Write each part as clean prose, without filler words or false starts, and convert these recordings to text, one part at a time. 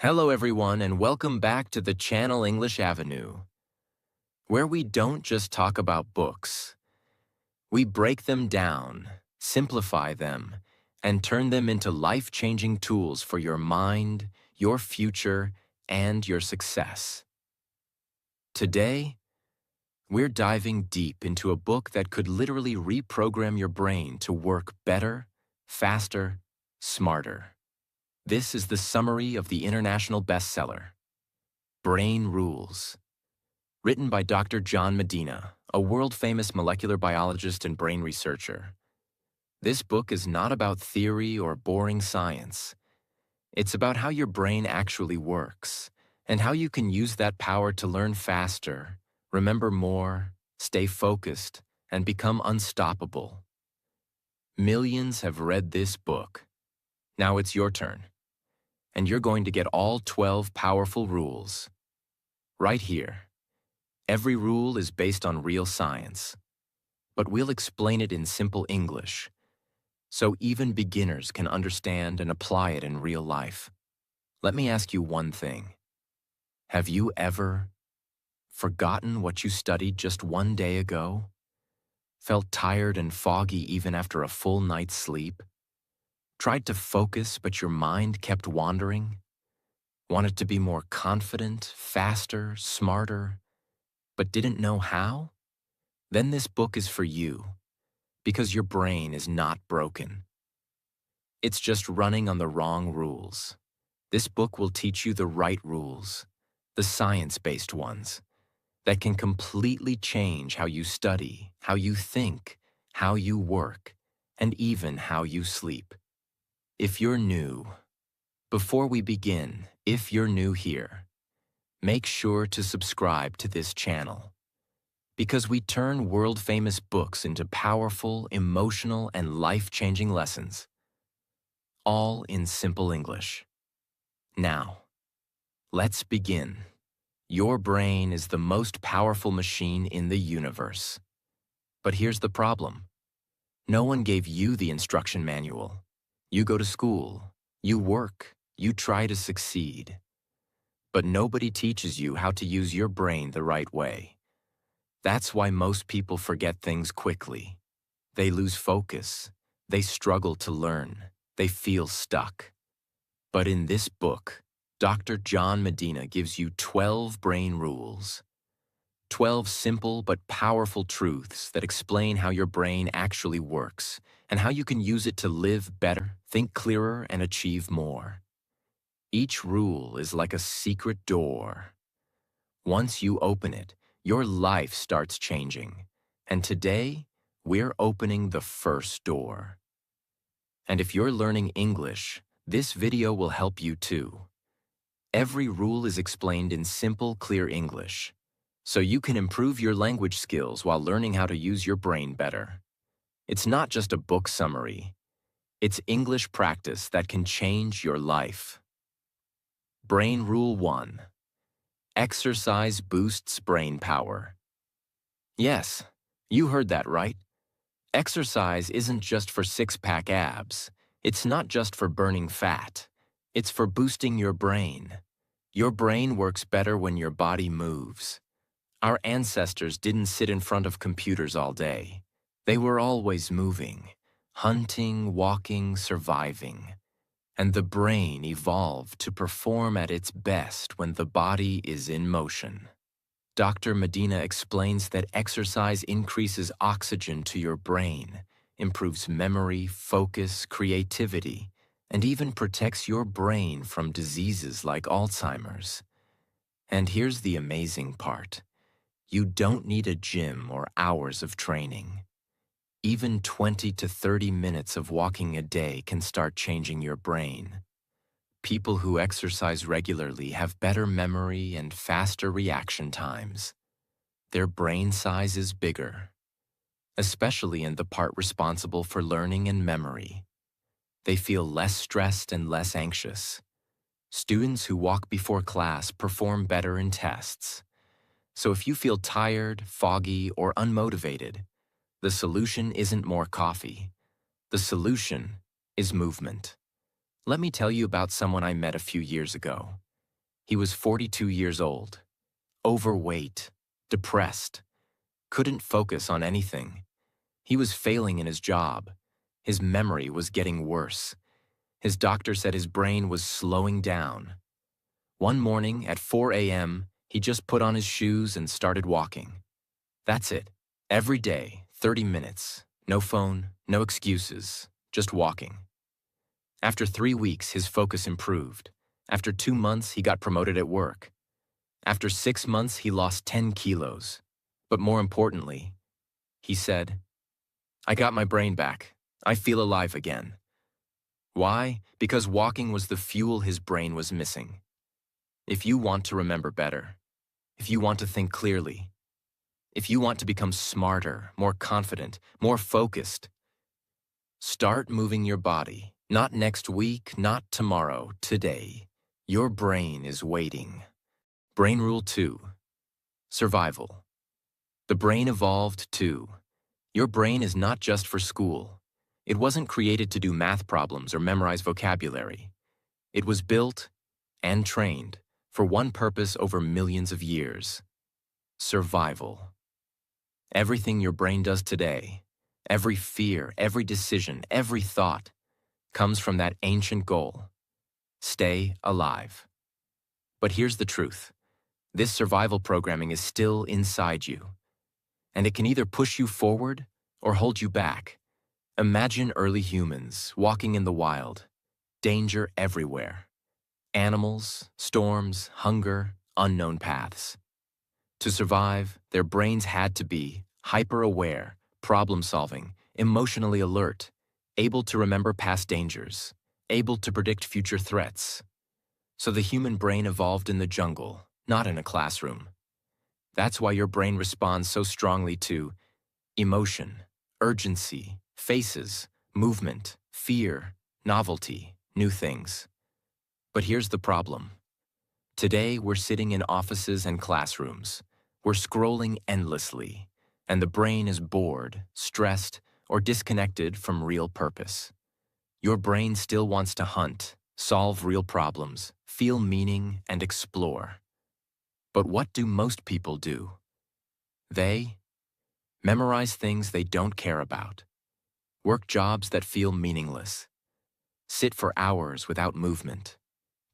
Hello everyone and welcome back to the Channel English Avenue, where we don't just talk about books. We break them down, simplify them, and turn them into life-changing tools for your mind, your future, and your success. Today, we're diving deep into a book that could literally reprogram your brain to work better, faster, smarter. This is the summary of the international bestseller, Brain Rules, written by Dr. John Medina, a world-famous molecular biologist and brain researcher. This book is not about theory or boring science. It's about how your brain actually works and how you can use that power to learn faster, remember more, stay focused, and become unstoppable. Millions have read this book. Now it's your turn, and you're going to get all 12 powerful rules right here. Every rule is based on real science, but we'll explain it in simple English, so even beginners can understand and apply it in real life. Let me ask you one thing. Have you ever forgotten what you studied just one day ago? Felt tired and foggy even after a full night's sleep? Tried to focus, but your mind kept wandering? Wanted to be more confident, faster, smarter, but didn't know how? Then this book is for you, because your brain is not broken. It's just running on the wrong rules. This book will teach you the right rules, the science-based ones, that can completely change how you study, how you think, how you work, and even how you sleep. If you're new, before we begin, if you're new here, make sure to subscribe to this channel, because we turn world-famous books into powerful, emotional, and life-changing lessons, all in simple English. Now, let's begin. Your brain is the most powerful machine in the universe. But here's the problem. No one gave you the instruction manual. You go to school, you work, you try to succeed. But nobody teaches you how to use your brain the right way. That's why most people forget things quickly. They lose focus. They struggle to learn. They feel stuck. But in this book, Dr. John Medina gives you 12 brain rules. 12 simple but powerful truths that explain how your brain actually works and how you can use it to live better, think clearer, and achieve more. Each rule is like a secret door. Once you open it, your life starts changing. And today, we're opening the first door. And if you're learning English, this video will help you too. Every rule is explained in simple, clear English, so you can improve your language skills while learning how to use your brain better. It's not just a book summary. It's English practice that can change your life. Brain Rule 1. Exercise boosts brain power. Yes, you heard that right. Exercise isn't just for six-pack abs. It's not just for burning fat. It's for boosting your brain. Your brain works better when your body moves. Our ancestors didn't sit in front of computers all day. They were always moving, hunting, walking, surviving. And the brain evolved to perform at its best when the body is in motion. Dr. Medina explains that exercise increases oxygen to your brain, improves memory, focus, creativity, and even protects your brain from diseases like Alzheimer's. And here's the amazing part. You don't need a gym or hours of training. Even 20 to 30 minutes of walking a day can start changing your brain. People who exercise regularly have better memory and faster reaction times. Their brain size is bigger, especially in the part responsible for learning and memory. They feel less stressed and less anxious. Students who walk before class perform better in tests. So if you feel tired, foggy, or unmotivated, the solution isn't more coffee. The solution is movement. Let me tell you about someone I met a few years ago. He was 42 years old, overweight, depressed, couldn't focus on anything. He was failing in his job. His memory was getting worse. His doctor said his brain was slowing down. One morning at 4 a.m., he just put on his shoes and started walking. That's it. Every day, 30 minutes. No phone, no excuses, just walking. After 3 weeks, his focus improved. After 2 months, he got promoted at work. After 6 months, he lost 10 kilos. But more importantly, he said, "I got my brain back. I feel alive again." Why? Because walking was the fuel his brain was missing. If you want to remember better, if you want to think clearly, if you want to become smarter, more confident, more focused, start moving your body. Not next week, not tomorrow, today. Your brain is waiting. Brain Rule 2. Survival. The brain evolved too. Your brain is not just for school. It wasn't created to do math problems or memorize vocabulary. It was built and trained for one purpose over millions of years: survival. Everything your brain does today, every fear, every decision, every thought, comes from that ancient goal: stay alive. But here's the truth. This survival programming is still inside you, and it can either push you forward or hold you back. Imagine early humans walking in the wild, danger everywhere. Animals, storms, hunger, unknown paths. To survive, their brains had to be hyper-aware, problem-solving, emotionally alert, able to remember past dangers, able to predict future threats. So the human brain evolved in the jungle, not in a classroom. That's why your brain responds so strongly to emotion, urgency, faces, movement, fear, novelty, new things. But here's the problem. Today, we're sitting in offices and classrooms. We're scrolling endlessly, and the brain is bored, stressed, or disconnected from real purpose. Your brain still wants to hunt, solve real problems, feel meaning, and explore. But what do most people do? They memorize things they don't care about, work jobs that feel meaningless, sit for hours without movement,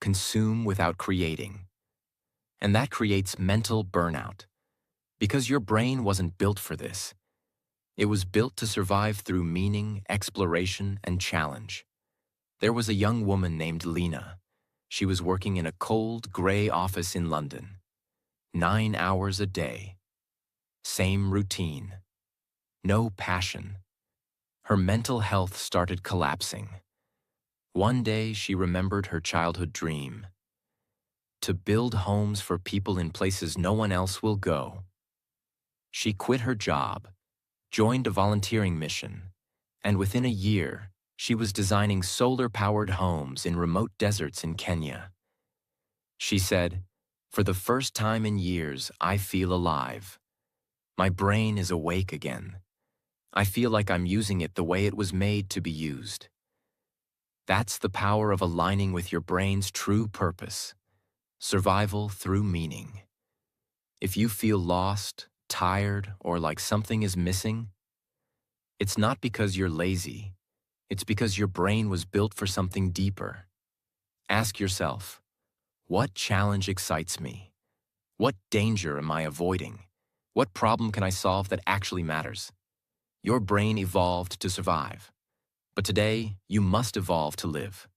consume without creating. And that creates mental burnout, because your brain wasn't built for this. It was built to survive through meaning, exploration, and challenge. There was a young woman named Lena. She was working in a cold, gray office in London. 9 hours a day. Same routine. No passion. Her mental health started collapsing. One day, she remembered her childhood dream: to build homes for people in places no one else will go. She quit her job, joined a volunteering mission, and within a year, she was designing solar-powered homes in remote deserts in Kenya. She said, "For the first time in years, I feel alive. My brain is awake again. I feel like I'm using it the way it was made to be used." That's the power of aligning with your brain's true purpose: survival through meaning. If you feel lost, tired, or like something is missing, it's not because you're lazy. It's because your brain was built for something deeper. Ask yourself, what challenge excites me? What danger am I avoiding? What problem can I solve that actually matters? Your brain evolved to survive. But today, you must evolve to live.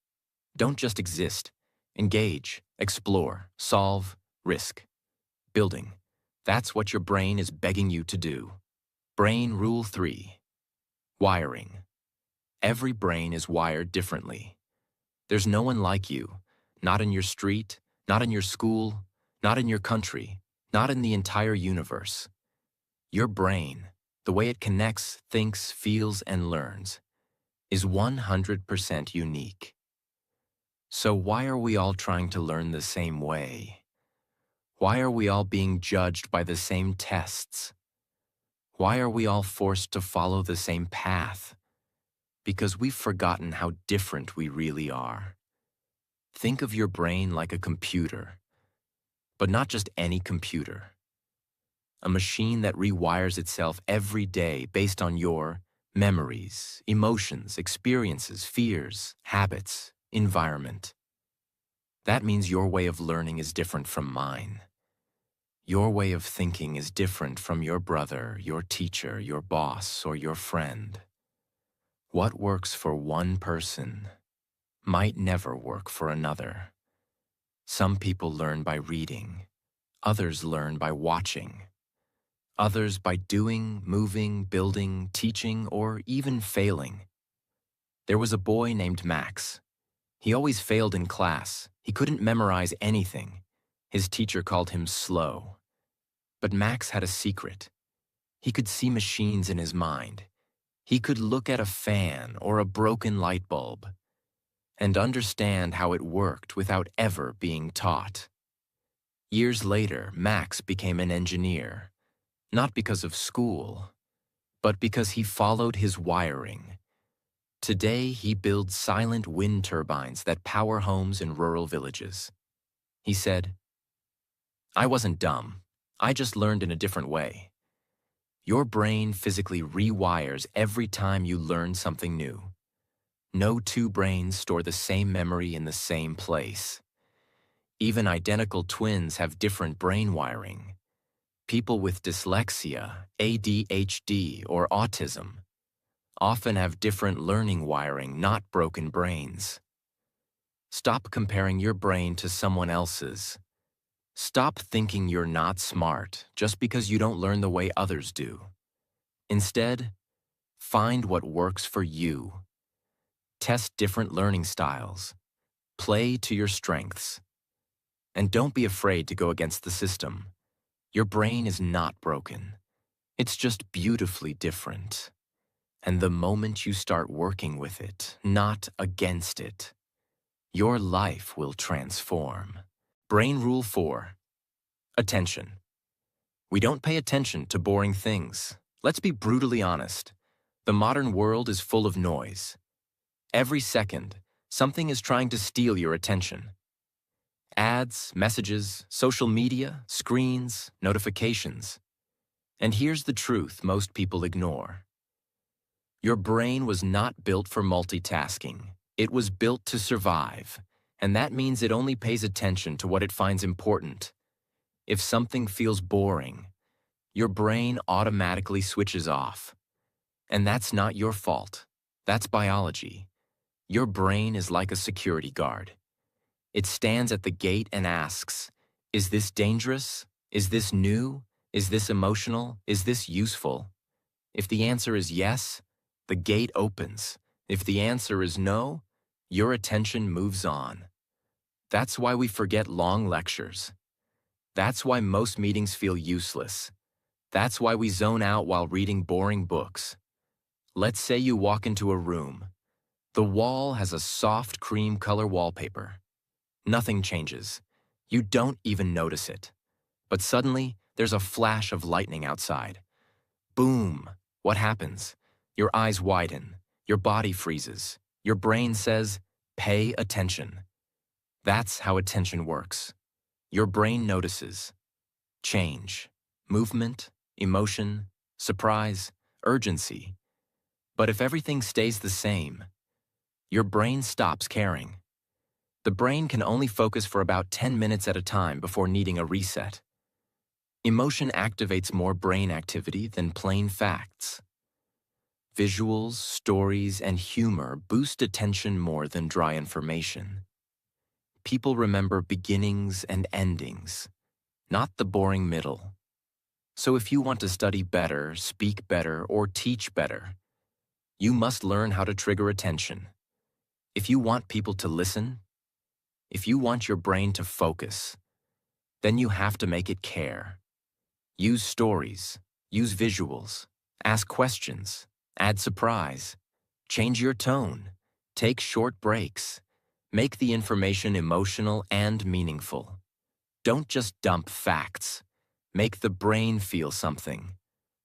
Don't just exist. Engage, explore, solve, risk. Building. That's what your brain is begging you to do. Brain Rule 3. Wiring. Every brain is wired differently. There's no one like you, not in your street, not in your school, not in your country, not in the entire universe. Your brain, the way it connects, thinks, feels, and learns, is 100% unique. So why are we all trying to learn the same way? Why are we all being judged by the same tests? Why are we all forced to follow the same path? Because we've forgotten how different we really are. Think of your brain like a computer. But not just any computer. A machine that rewires itself every day based on your memories, emotions, experiences, fears, habits, environment. That means your way of learning is different from mine. Your way of thinking is different from your brother, your teacher, your boss, or your friend. What works for one person might never work for another. Some people learn by reading. Others learn by watching. Others by doing, moving, building, teaching, or even failing. There was a boy named Max. He always failed in class. He couldn't memorize anything. His teacher called him slow. But Max had a secret. He could see machines in his mind. He could look at a fan or a broken light bulb and understand how it worked without ever being taught. Years later, Max became an engineer, not because of school, but because he followed his wiring. Today, he builds silent wind turbines that power homes in rural villages. He said, "I wasn't dumb. I just learned in a different way." Your brain physically rewires every time you learn something new. No two brains store the same memory in the same place. Even identical twins have different brain wiring. People with dyslexia, ADHD, or autism often have different learning wiring, not broken brains. Stop comparing your brain to someone else's. Stop thinking you're not smart just because you don't learn the way others do. Instead, find what works for you. Test different learning styles. Play to your strengths. And don't be afraid to go against the system. Your brain is not broken. It's just beautifully different. And the moment you start working with it, not against it, your life will transform. Brain Rule 4. Attention. We don't pay attention to boring things. Let's be brutally honest. The modern world is full of noise. Every second, something is trying to steal your attention. Ads, messages, social media, screens, notifications. And here's the truth most people ignore. Your brain was not built for multitasking. It was built to survive, and that means it only pays attention to what it finds important. If something feels boring, your brain automatically switches off. And that's not your fault. That's biology. Your brain is like a security guard. It stands at the gate and asks, is this dangerous? Is this new? Is this emotional? Is this useful? If the answer is yes, the gate opens. If the answer is no, your attention moves on. That's why we forget long lectures. That's why most meetings feel useless. That's why we zone out while reading boring books. Let's say you walk into a room. The wall has a soft cream color wallpaper. Nothing changes. You don't even notice it. But suddenly, there's a flash of lightning outside. Boom! What happens? Your eyes widen. Your body freezes. Your brain says, pay attention. That's how attention works. Your brain notices change, movement, emotion, surprise, urgency. But if everything stays the same, your brain stops caring. The brain can only focus for about 10 minutes at a time before needing a reset. Emotion activates more brain activity than plain facts. Visuals, stories, and humor boost attention more than dry information. People remember beginnings and endings, not the boring middle. So if you want to study better, speak better, or teach better, you must learn how to trigger attention. If you want people to listen, if you want your brain to focus, then you have to make it care. Use stories, use visuals, ask questions, add surprise, change your tone, take short breaks, make the information emotional and meaningful. Don't just dump facts. Make the brain feel something.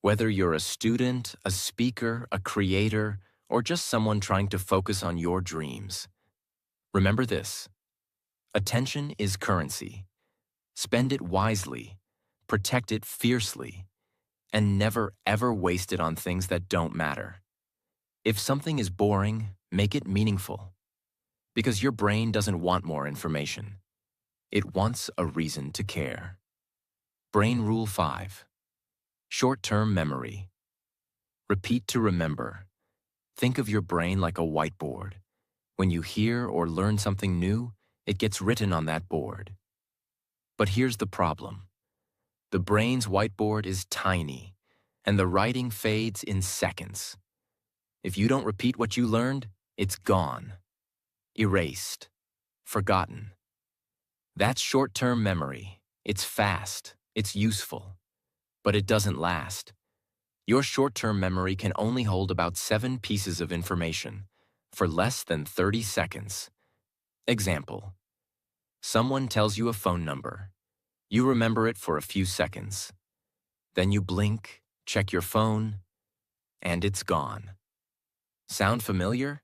Whether you're a student, a speaker, a creator, or just someone trying to focus on your dreams. Remember this: attention is currency. Spend it wisely, protect it fiercely, and never ever waste it on things that don't matter. If something is boring, make it meaningful. Because your brain doesn't want more information. It wants a reason to care. Brain Rule 5. Short-term memory. Repeat to remember. Think of your brain like a whiteboard. When you hear or learn something new, it gets written on that board. But here's the problem. The brain's whiteboard is tiny, and the writing fades in seconds. If you don't repeat what you learned, it's gone. Erased. Forgotten. That's short-term memory. It's fast. It's useful. But it doesn't last. Your short-term memory can only hold about 7 pieces of information for less than 30 seconds. Example. Someone tells you a phone number. You remember it for a few seconds. Then you blink, check your phone, and it's gone. Sound familiar?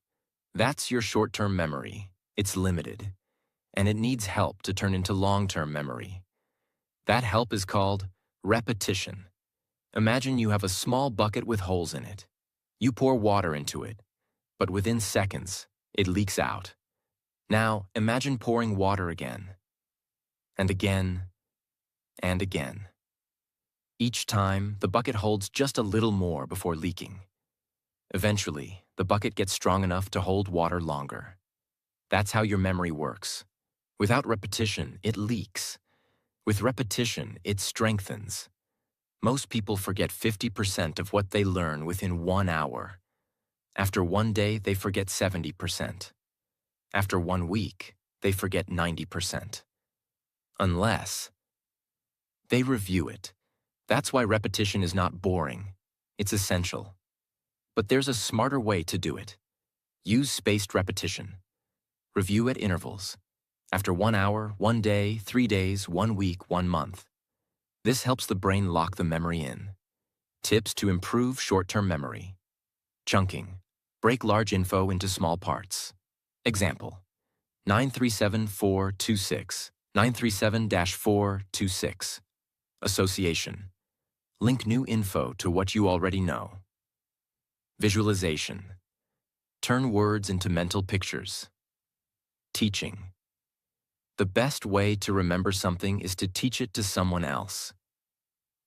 That's your short-term memory. It's limited, and it needs help to turn into long-term memory. That help is called repetition. Imagine you have a small bucket with holes in it. You pour water into it, but within seconds, it leaks out. Now, imagine pouring water again, and again, and again. Each time, the bucket holds just a little more before leaking. Eventually, the bucket gets strong enough to hold water longer. That's how your memory works. Without repetition, it leaks. With repetition, it strengthens. Most people forget 50% of what they learn within 1 hour. After 1 day, they forget 70%. After 1 week, they forget 90%. Unless they review it. That's why repetition is not boring. It's essential. But there's a smarter way to do it. Use spaced repetition. Review at intervals. After 1 hour, 1 day, 3 days, 1 week, 1 month. This helps the brain lock the memory in. Tips to improve short-term memory. Chunking. Break large info into small parts. Example. 937426. 937-426. Association. Link new info to what you already know. Visualization. Turn words into mental pictures. Teaching. The best way to remember something is to teach it to someone else.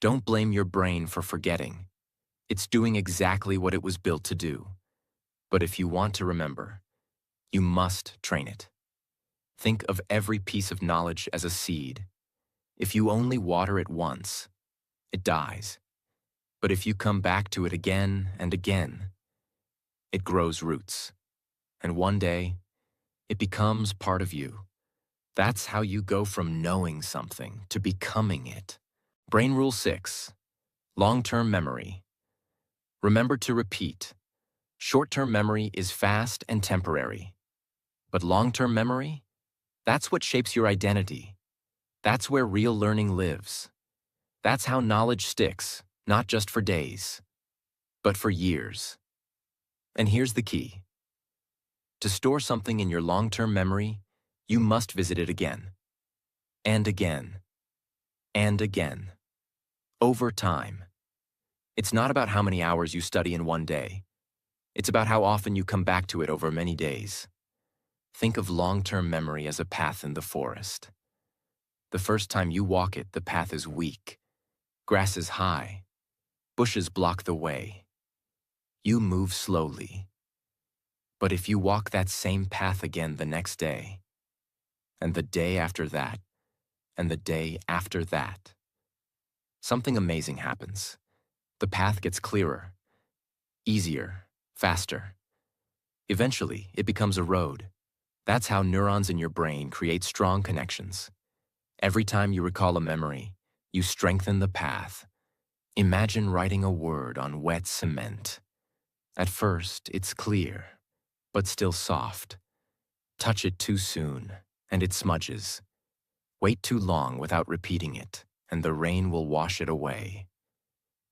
Don't blame your brain for forgetting. It's doing exactly what it was built to do. But if you want to remember, you must train it. Think of every piece of knowledge as a seed. If you only water it once, it dies. But if you come back to it again and again, it grows roots. And one day, it becomes part of you. That's how you go from knowing something to becoming it. Brain Rule 6. Long-term memory. Remember to repeat. Short-term memory is fast and temporary. But long-term memory? That's what shapes your identity. That's where real learning lives. That's how knowledge sticks, not just for days, but for years. And here's the key. To store something in your long-term memory, you must visit it again, and again, and again, over time. It's not about how many hours you study in 1 day. It's about how often you come back to it over many days. Think of long-term memory as a path in the forest. The first time you walk it, the path is weak. Grass is high. Bushes block the way. You move slowly. But if you walk that same path again the next day, and the day after that, and the day after that, something amazing happens. The path gets clearer, easier, faster. Eventually, it becomes a road. That's how neurons in your brain create strong connections. Every time you recall a memory, you strengthen the path. Imagine writing a word on wet cement. At first, it's clear, but still soft. Touch it too soon, and it smudges. Wait too long without repeating it, and the rain will wash it away.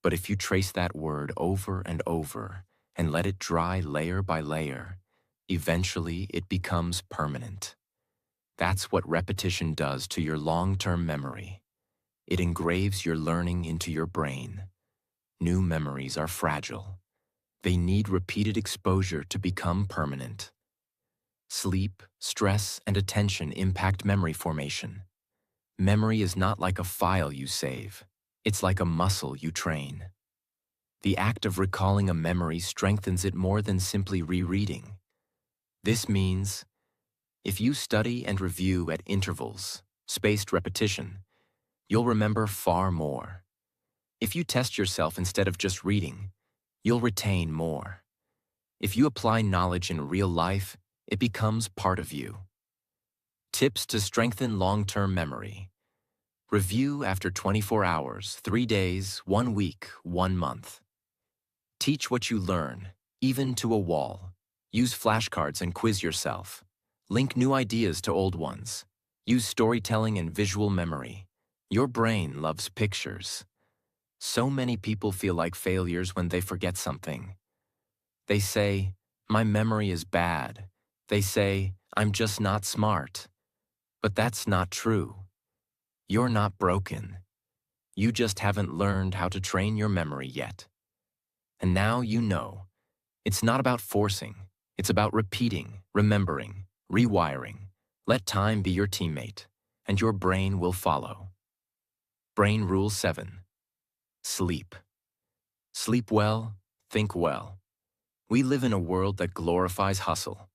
But if you trace that word over and over and let it dry layer by layer, eventually it becomes permanent. That's what repetition does to your long-term memory. It engraves your learning into your brain. New memories are fragile. They need repeated exposure to become permanent. Sleep, stress, and attention impact memory formation. Memory is not like a file you save. It's like a muscle you train. The act of recalling a memory strengthens it more than simply rereading. This means, if you study and review at intervals, spaced repetition, you'll remember far more. If you test yourself instead of just reading, you'll retain more. If you apply knowledge in real life, it becomes part of you. Tips to strengthen long-term memory. Review after 24 hours, 3 days, 1 week, 1 month. Teach what you learn, even to a wall. Use flashcards and quiz yourself. Link new ideas to old ones. Use storytelling and visual memory. Your brain loves pictures. So many people feel like failures when they forget something. They say, "My memory is bad." They say, "I'm just not smart." But that's not true. You're not broken. You just haven't learned how to train your memory yet. And now you know. It's not about forcing. It's about repeating, remembering, rewiring. Let time be your teammate, and your brain will follow. Brain Rule 7. Sleep. Sleep well, think well. We live in a world that glorifies hustle.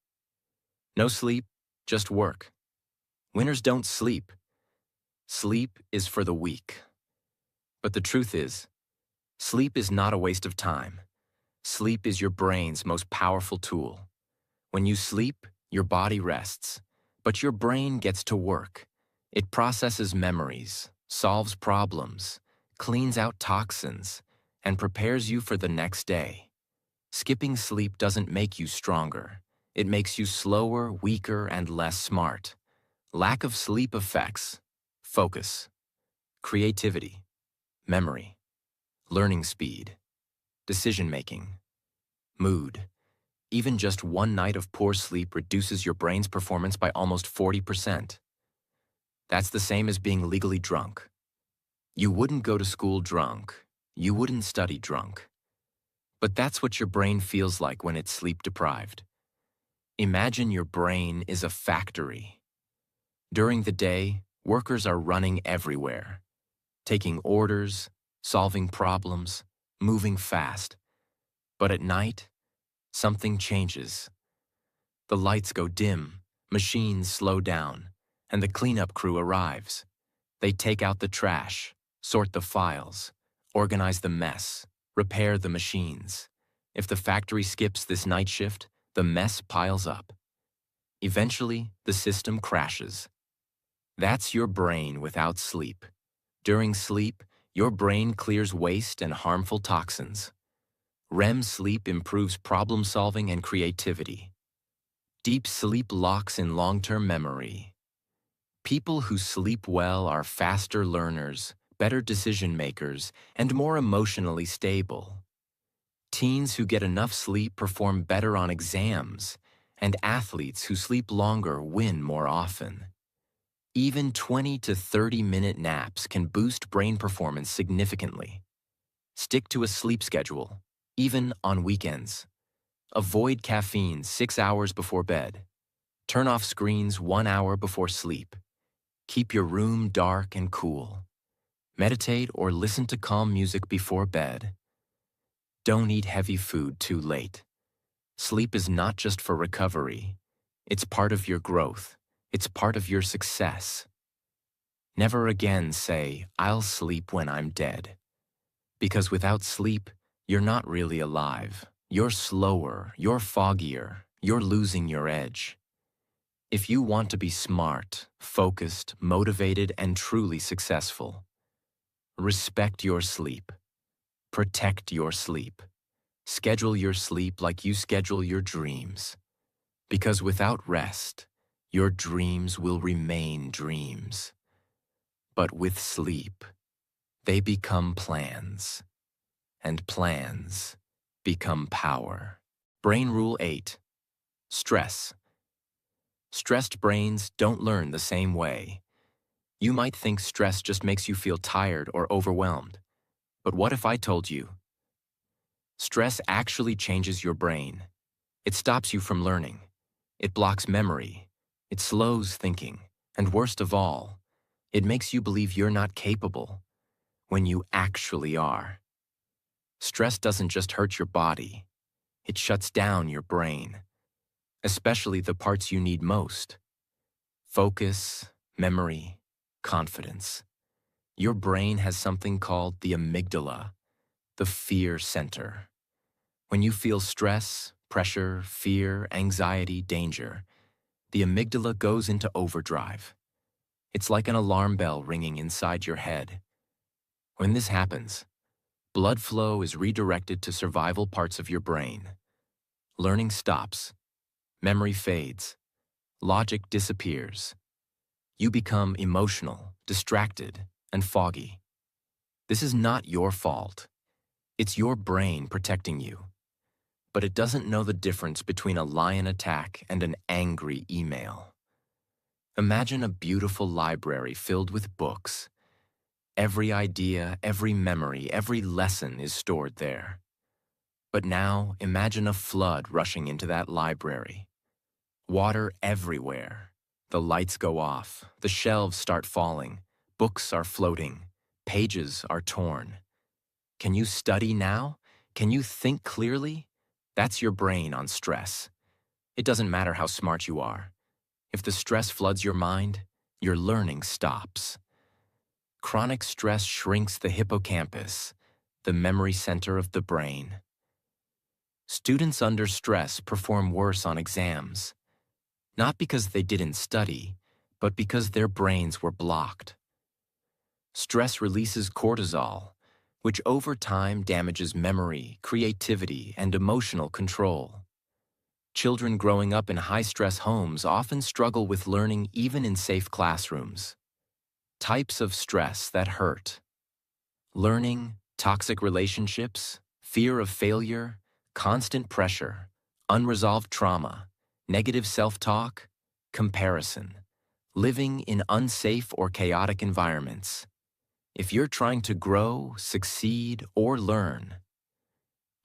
No sleep, just work. Winners don't sleep. Sleep is for the weak. But the truth is, sleep is not a waste of time. Sleep is your brain's most powerful tool. When you sleep, your body rests, but your brain gets to work. It processes memories, solves problems, cleans out toxins, and prepares you for the next day. Skipping sleep doesn't make you stronger. It makes you slower, weaker, and less smart. Lack of sleep affects focus, creativity, memory, learning speed, decision-making, mood. Even just one night of poor sleep reduces your brain's performance by almost 40%. That's the same as being legally drunk. You wouldn't go to school drunk. You wouldn't study drunk. But that's what your brain feels like when it's sleep-deprived. Imagine your brain is a factory. During the day, workers are running everywhere, taking orders, solving problems, moving fast. But at night, something changes. The lights go dim, machines slow down, and the cleanup crew arrives. They take out the trash, sort the files, organize the mess, repair the machines. If the factory skips this night shift, the mess piles up. Eventually, the system crashes. That's your brain without sleep. During sleep, your brain clears waste and harmful toxins. REM sleep improves problem-solving and creativity. Deep sleep locks in long-term memory. People who sleep well are faster learners, better decision-makers, and more emotionally stable. Teens who get enough sleep perform better on exams, and athletes who sleep longer win more often. Even 20 to 30-minute naps can boost brain performance significantly. Stick to a sleep schedule, even on weekends. Avoid caffeine 6 hours before bed. Turn off screens 1 hour before sleep. Keep your room dark and cool. Meditate or listen to calm music before bed. Don't eat heavy food too late. Sleep is not just for recovery. It's part of your growth. It's part of your success. Never again say, "I'll sleep when I'm dead." Because without sleep, you're not really alive. You're slower, you're foggier, you're losing your edge. If you want to be smart, focused, motivated, and truly successful, respect your sleep. Protect your sleep. Schedule your sleep like you schedule your dreams. Because without rest, your dreams will remain dreams. But with sleep, they become plans. And plans become power. Brain Rule 8. Stress. Stressed brains don't learn the same way. You might think stress just makes you feel tired or overwhelmed. But what if I told you? Stress actually changes your brain. It stops you from learning. It blocks memory. It slows thinking. And worst of all, it makes you believe you're not capable when you actually are. Stress doesn't just hurt your body. It shuts down your brain, especially the parts you need most. Focus, memory, confidence. Your brain has something called the amygdala, the fear center. When you feel stress, pressure, fear, anxiety, danger, the amygdala goes into overdrive. It's like an alarm bell ringing inside your head. When this happens, blood flow is redirected to survival parts of your brain. Learning stops, memory fades, logic disappears. You become emotional, distracted, and foggy. This is not your fault. It's your brain protecting you. But it doesn't know the difference between a lion attack and an angry email. Imagine a beautiful library filled with books. Every idea, every memory, every lesson is stored there. But now, imagine a flood rushing into that library. Water everywhere. The lights go off. The shelves start falling. Books are floating. Pages are torn. Can you study now? Can you think clearly? That's your brain on stress. It doesn't matter how smart you are. If the stress floods your mind, your learning stops. Chronic stress shrinks the hippocampus, the memory center of the brain. Students under stress perform worse on exams, not because they didn't study, but because their brains were blocked. Stress releases cortisol, which over time damages memory, creativity, and emotional control. Children growing up in high-stress homes often struggle with learning even in safe classrooms. Types of stress that hurt: learning, toxic relationships, fear of failure, constant pressure, unresolved trauma, negative self-talk, comparison, living in unsafe or chaotic environments. If you're trying to grow, succeed, or learn,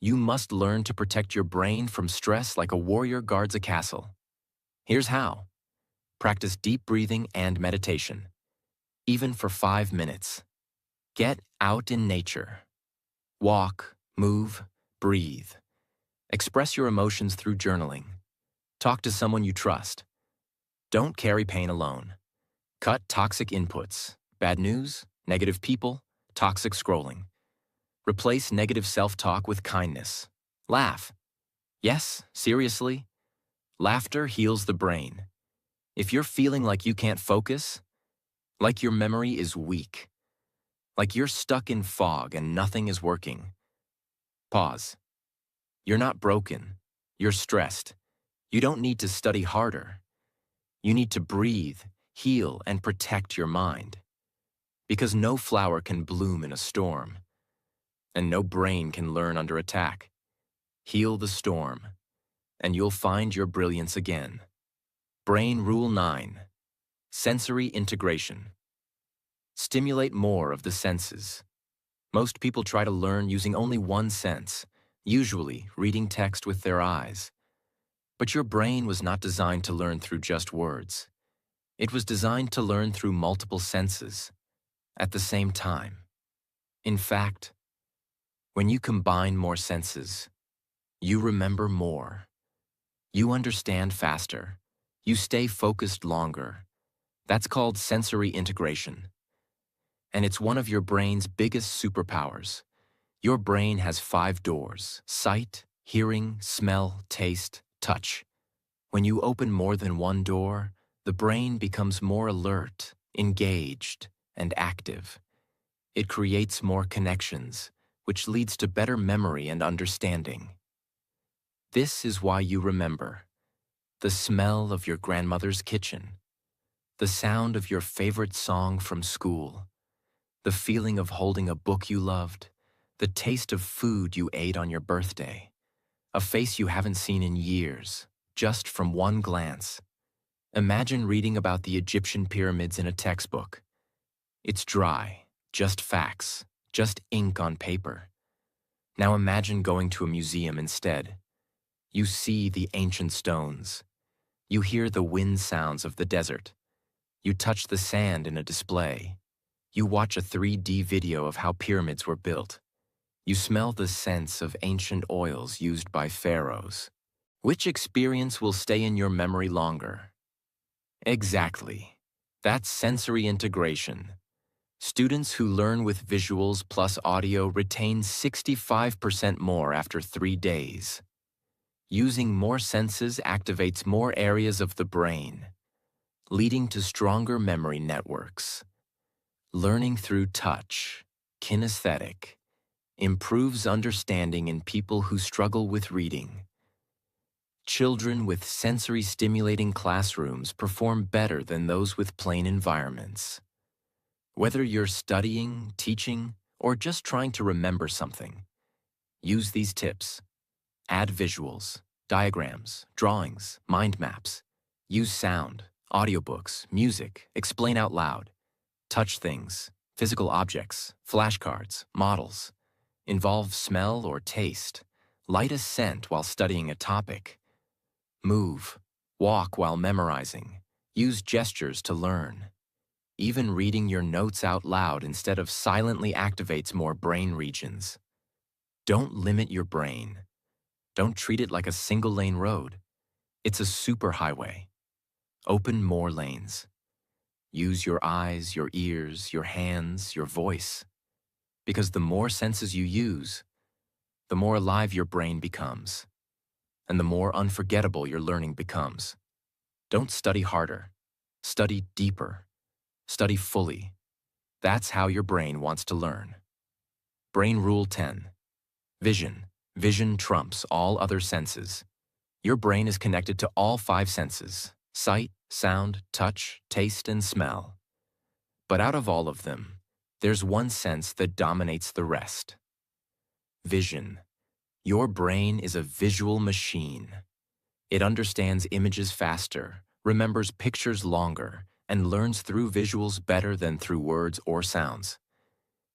you must learn to protect your brain from stress like a warrior guards a castle. Here's how. Practice deep breathing and meditation, even for 5 minutes. Get out in nature. Walk, move, breathe. Express your emotions through journaling. Talk to someone you trust. Don't carry pain alone. Cut toxic inputs, bad news, negative people, toxic scrolling. Replace negative self-talk with kindness. Laugh. Yes, seriously. Laughter heals the brain. If you're feeling like you can't focus, like your memory is weak, like you're stuck in fog and nothing is working, pause. You're not broken. You're stressed. You don't need to study harder. You need to breathe, heal, and protect your mind. Because no flower can bloom in a storm, and no brain can learn under attack. Heal the storm, and you'll find your brilliance again. Brain Rule 9. Sensory integration. Stimulate more of the senses. Most people try to learn using only one sense, usually reading text with their eyes. But your brain was not designed to learn through just words. It was designed to learn through multiple senses at the same time. In fact, when you combine more senses, you remember more. You understand faster. You stay focused longer. That's called sensory integration. And it's one of your brain's biggest superpowers. Your brain has 5 doors: sight, hearing, smell, taste, touch. When you open more than one door, the brain becomes more alert, engaged, and active. It creates more connections, which leads to better memory and understanding. This is why you remember the smell of your grandmother's kitchen, the sound of your favorite song from school, the feeling of holding a book you loved, the taste of food you ate on your birthday, a face you haven't seen in years, just from one glance. Imagine reading about the Egyptian pyramids in a textbook. It's dry, just facts, just ink on paper. Now imagine going to a museum instead. You see the ancient stones. You hear the wind sounds of the desert. You touch the sand in a display. You watch a 3D video of how pyramids were built. You smell the scents of ancient oils used by pharaohs. Which experience will stay in your memory longer? Exactly. That's sensory integration. Students who learn with visuals plus audio retain 65% more after 3 days. Using more senses activates more areas of the brain, leading to stronger memory networks. Learning through touch, kinesthetic, improves understanding in people who struggle with reading. Children with sensory-stimulating classrooms perform better than those with plain environments. Whether you're studying, teaching, or just trying to remember something, use these tips. Add visuals, diagrams, drawings, mind maps. Use sound, audiobooks, music, explain out loud. Touch things, physical objects, flashcards, models. Involve smell or taste. Light a scent while studying a topic. Move, walk while memorizing. Use gestures to learn. Even reading your notes out loud instead of silently activates more brain regions. Don't limit your brain. Don't treat it like a single-lane road. It's a superhighway. Open more lanes. Use your eyes, your ears, your hands, your voice. Because the more senses you use, the more alive your brain becomes, and the more unforgettable your learning becomes. Don't study harder. Study deeper. Study fully. That's how your brain wants to learn. Brain Rule 10. Vision. Vision trumps all other senses. Your brain is connected to all 5 senses: sight, sound, touch, taste, and smell. But out of all of them, there's one sense that dominates the rest. Vision. Your brain is a visual machine. It understands images faster, remembers pictures longer, and learns through visuals better than through words or sounds.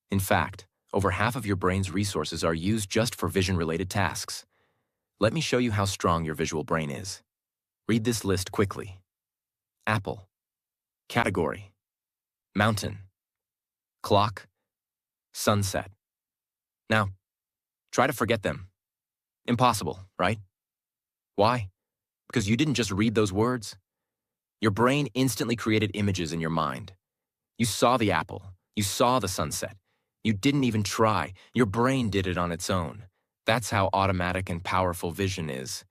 In fact, over half of your brain's resources are used just for vision-related tasks. Let me show you how strong your visual brain is. Read this list quickly. Apple. Category. Mountain. Clock. Sunset. Now, try to forget them. Impossible, right? Why? Because you didn't just read those words. Your brain instantly created images in your mind. You saw the apple. You saw the sunset. You didn't even try. Your brain did it on its own. That's how automatic and powerful vision is.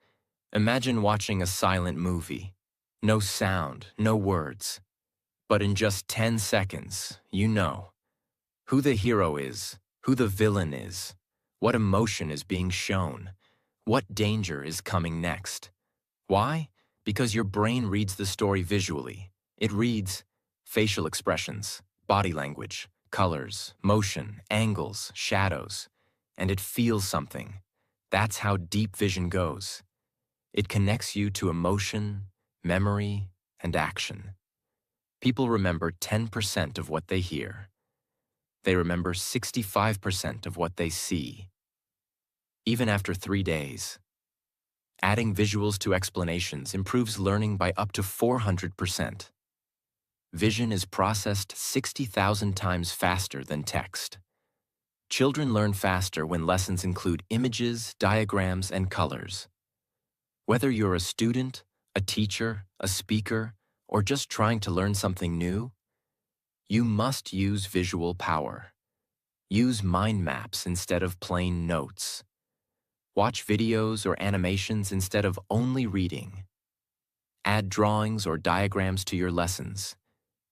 Imagine watching a silent movie. No sound, no words. But in just 10 seconds, you know who the hero is, who the villain is, what emotion is being shown, what danger is coming next. Why? Because your brain reads the story visually. It reads facial expressions, body language, colors, motion, angles, shadows, and it feels something. That's how deep vision goes. It connects you to emotion, memory, and action. People remember 10% of what they hear. They remember 65% of what they see. Even after 3 days. Adding visuals to explanations improves learning by up to 400%. Vision is processed 60,000 times faster than text. Children learn faster when lessons include images, diagrams, and colors. Whether you're a student, a teacher, a speaker, or just trying to learn something new, you must use visual power. Use mind maps instead of plain notes. Watch videos or animations instead of only reading. Add drawings or diagrams to your lessons.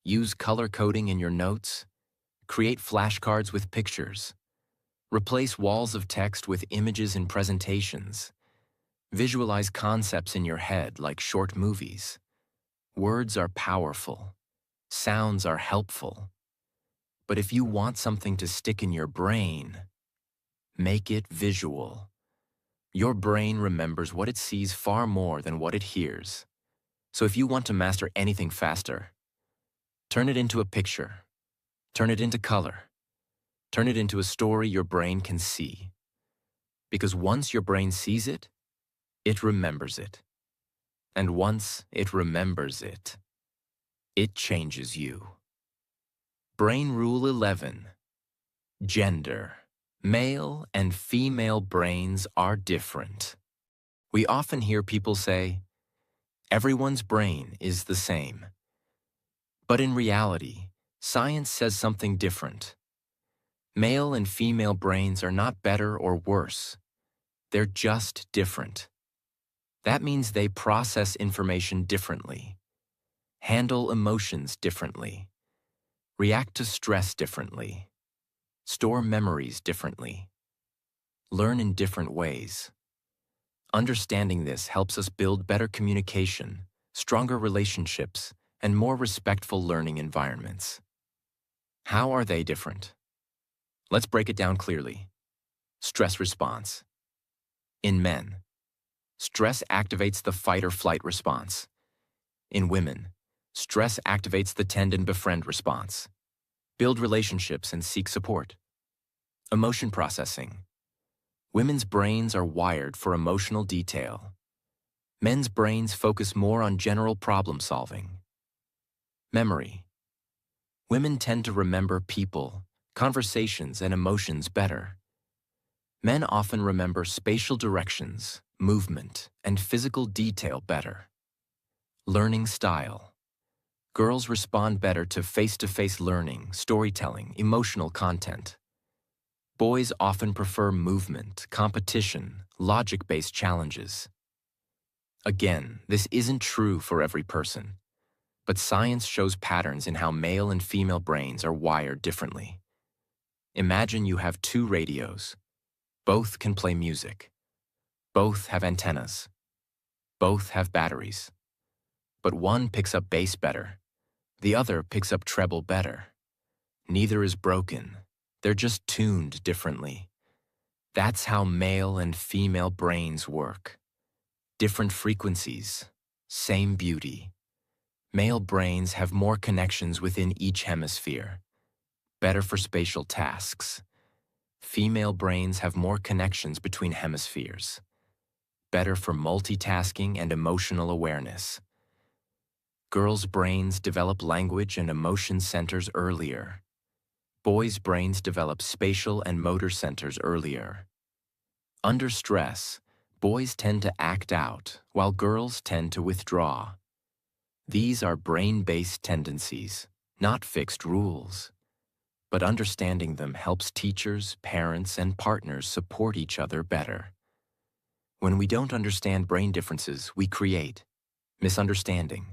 Use color coding in your notes. Create flashcards with pictures. Replace walls of text with images in presentations. Visualize concepts in your head like short movies. Words are powerful. Sounds are helpful. But if you want something to stick in your brain, make it visual. Your brain remembers what it sees far more than what it hears. So if you want to master anything faster, turn it into a picture, turn it into color, turn it into a story your brain can see. Because once your brain sees it, it remembers it. And once it remembers it, it changes you. Brain Rule 11. Gender. Male and female brains are different. We often hear people say, everyone's brain is the same. But in reality, science says something different. Male and female brains are not better or worse. They're just different. That means they process information differently, handle emotions differently, react to stress differently, store memories differently, learn in different ways. Understanding this helps us build better communication, stronger relationships, and more respectful learning environments. How are they different? Let's break it down clearly. Stress response. In men, stress activates the fight or flight response. In women, stress activates the tend and befriend response. Build relationships and seek support. Emotion processing. Women's brains are wired for emotional detail. Men's brains focus more on general problem solving. Memory. Women tend to remember people, conversations, and emotions better. Men often remember spatial directions, movement, and physical detail better. Learning style. Girls respond better to face-to-face learning, storytelling, emotional content. Boys often prefer movement, competition, logic-based challenges. Again, this isn't true for every person, but science shows patterns in how male and female brains are wired differently. Imagine you have two radios. Both can play music. Both have antennas. Both have batteries. But one picks up bass better. The other picks up treble better. Neither is broken. They're just tuned differently. That's how male and female brains work. Different frequencies, same beauty. Male brains have more connections within each hemisphere, better for spatial tasks. Female brains have more connections between hemispheres, better for multitasking and emotional awareness. Girls' brains develop language and emotion centers earlier. Boys' brains develop spatial and motor centers earlier. Under stress, boys tend to act out, while girls tend to withdraw. These are brain-based tendencies, not fixed rules. But understanding them helps teachers, parents, and partners support each other better. When we don't understand brain differences, we create misunderstanding,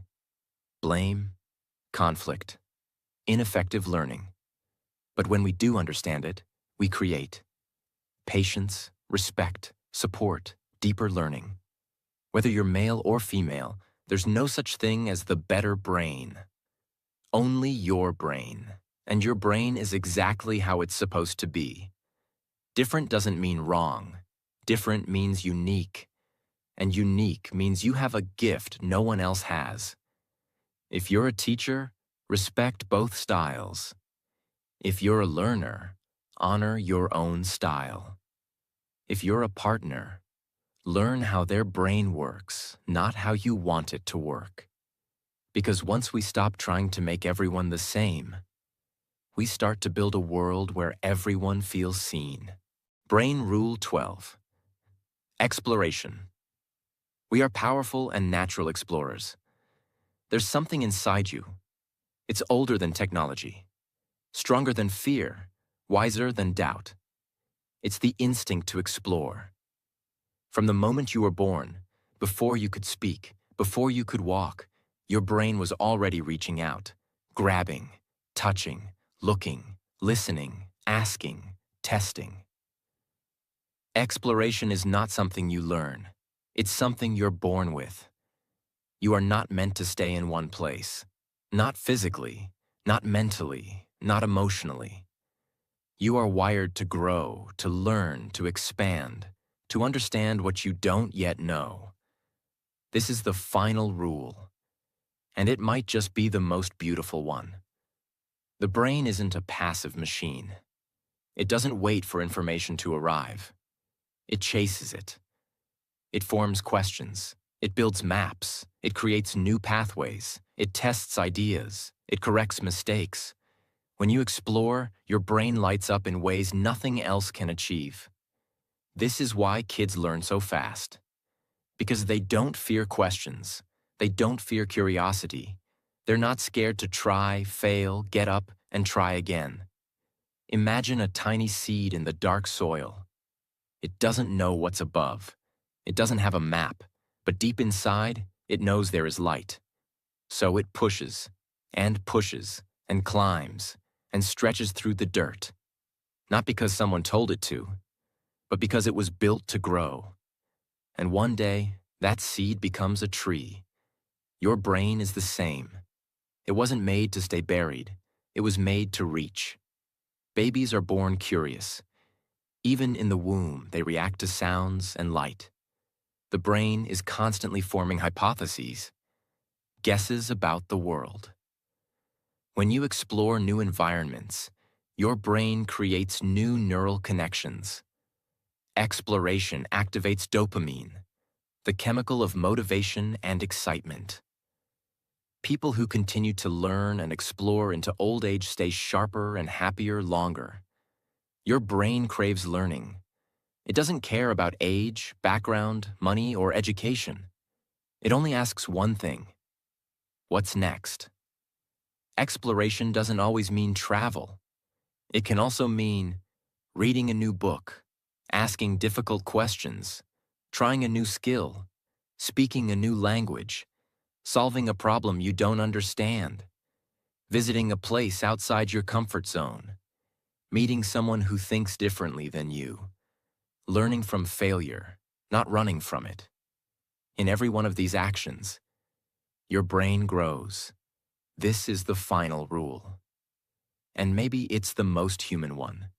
blame, conflict, ineffective learning. But when we do understand it, we create patience, respect, support, deeper learning. Whether you're male or female, there's no such thing as the better brain. Only your brain. And your brain is exactly how it's supposed to be. Different doesn't mean wrong. Different means unique. And unique means you have a gift no one else has. If you're a teacher, respect both styles. If you're a learner, honor your own style. If you're a partner, learn how their brain works, not how you want it to work. Because once we stop trying to make everyone the same, we start to build a world where everyone feels seen. Brain Rule 12. Exploration. We are powerful and natural explorers. There's something inside you. It's older than technology, stronger than fear, wiser than doubt. It's the instinct to explore. From the moment you were born, before you could speak, before you could walk, your brain was already reaching out, grabbing, touching, looking, listening, asking, testing. Exploration is not something you learn. It's something you're born with. You are not meant to stay in one place. Not physically, not mentally, not emotionally. You are wired to grow, to learn, to expand, to understand what you don't yet know. This is the final rule. And it might just be the most beautiful one. The brain isn't a passive machine. It doesn't wait for information to arrive. It chases it. It forms questions. It builds maps. It creates new pathways. It tests ideas. It corrects mistakes. When you explore, your brain lights up in ways nothing else can achieve. This is why kids learn so fast. Because they don't fear questions. They don't fear curiosity. They're not scared to try, fail, get up, and try again. Imagine a tiny seed in the dark soil. It doesn't know what's above. It doesn't have a map, but deep inside, it knows there is light. So it pushes, and climbs, and stretches through the dirt. Not because someone told it to, but because it was built to grow. And one day, that seed becomes a tree. Your brain is the same. It wasn't made to stay buried. It was made to reach. Babies are born curious. Even in the womb, they react to sounds and light. The brain is constantly forming hypotheses, guesses about the world. When you explore new environments, your brain creates new neural connections. Exploration activates dopamine, the chemical of motivation and excitement. People who continue to learn and explore into old age stay sharper and happier longer. Your brain craves learning. It doesn't care about age, background, money, or education. It only asks one thing: what's next? Exploration doesn't always mean travel. It can also mean reading a new book, asking difficult questions, trying a new skill, speaking a new language, solving a problem you don't understand, visiting a place outside your comfort zone, meeting someone who thinks differently than you, learning from failure, not running from it. In every one of these actions, your brain grows. This is the final rule. And maybe it's the most human one,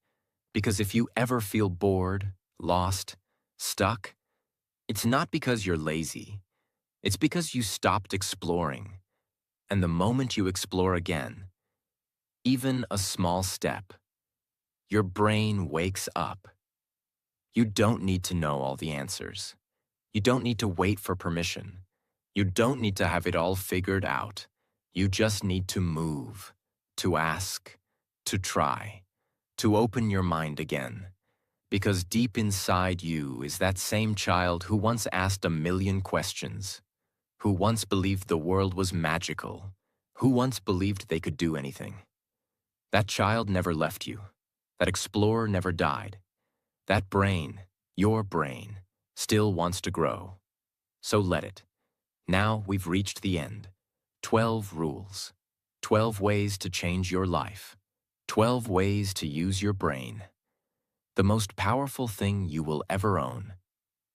because if you ever feel bored, lost, stuck, it's not because you're lazy. It's because you stopped exploring. And the moment you explore again, even a small step, your brain wakes up. You don't need to know all the answers. You don't need to wait for permission. You don't need to have it all figured out. You just need to move, to ask, to try, to open your mind again. Because deep inside you is that same child who once asked a million questions, who once believed the world was magical, who once believed they could do anything. That child never left you. That explorer never died. That brain, your brain, still wants to grow. So let it. Now we've reached the end. 12 rules. 12 ways to change your life. 12 ways to use your brain. The most powerful thing you will ever own.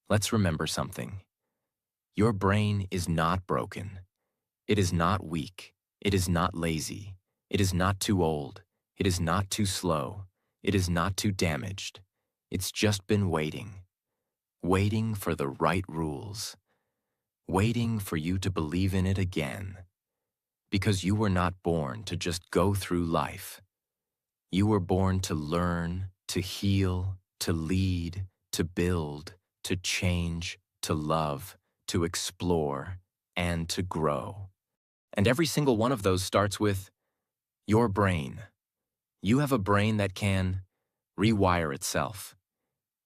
Let's remember something. Your brain is not broken. It is not weak. It is not lazy. It is not too old. It is not too slow. It is not too damaged. It's just been waiting. Waiting for the right rules. Waiting for you to believe in it again. Because you were not born to just go through life. You were born to learn, to heal, to lead, to build, to change, to love, to explore, and to grow. And every single one of those starts with your brain. You have a brain that can rewire itself,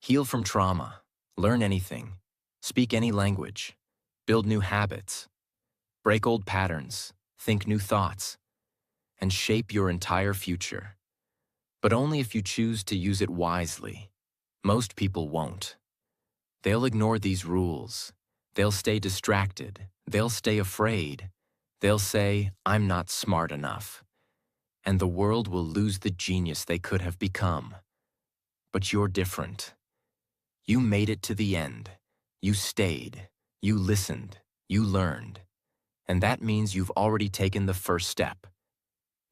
heal from trauma, learn anything, speak any language, build new habits, break old patterns, think new thoughts, and shape your entire future. But only if you choose to use it wisely. Most people won't. They'll ignore these rules. They'll stay distracted. They'll stay afraid. They'll say, I'm not smart enough. And the world will lose the genius they could have become. But you're different. You made it to the end. You stayed. You listened. You learned. And that means you've already taken the first step.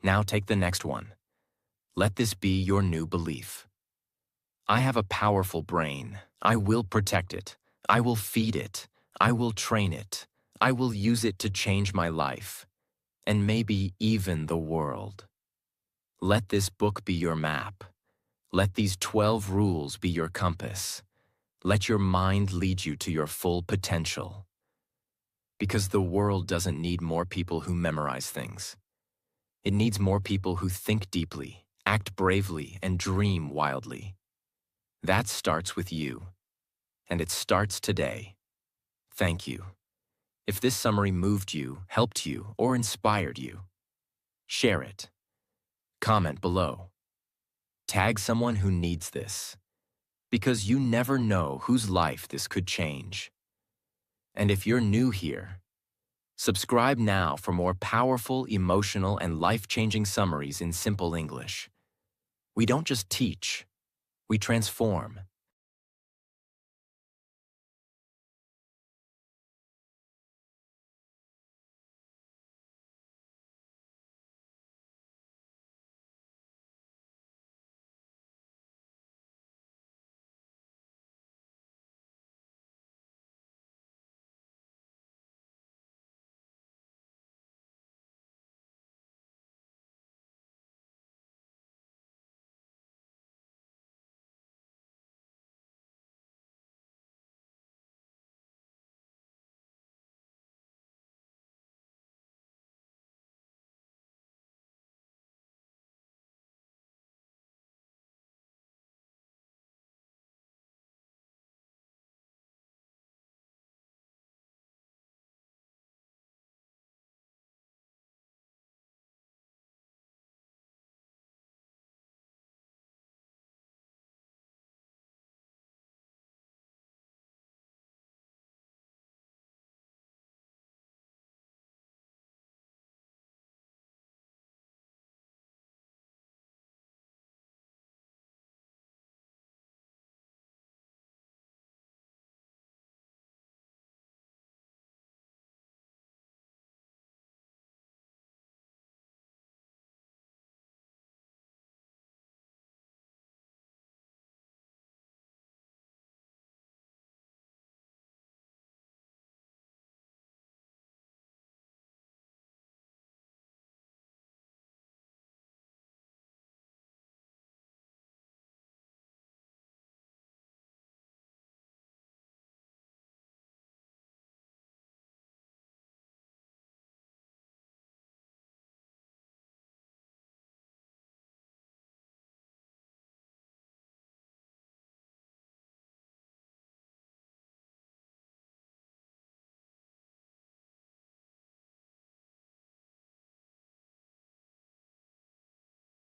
Now take the next one. Let this be your new belief. I have a powerful brain. I will protect it. I will feed it. I will train it. I will use it to change my life. and maybe even the world. Let this book be your map. Let these 12 rules be your compass. Let your mind lead you to your full potential. Because the world doesn't need more people who memorize things. It needs more people who think deeply, act bravely, and dream wildly. That starts with you. And it starts today. Thank you. If this summary moved you, helped you, or inspired you, share it. Comment below. Tag someone who needs this. Because you never know whose life this could change. And if you're new here, subscribe now for more powerful, emotional, and life-changing summaries in simple English. We don't just teach, we transform.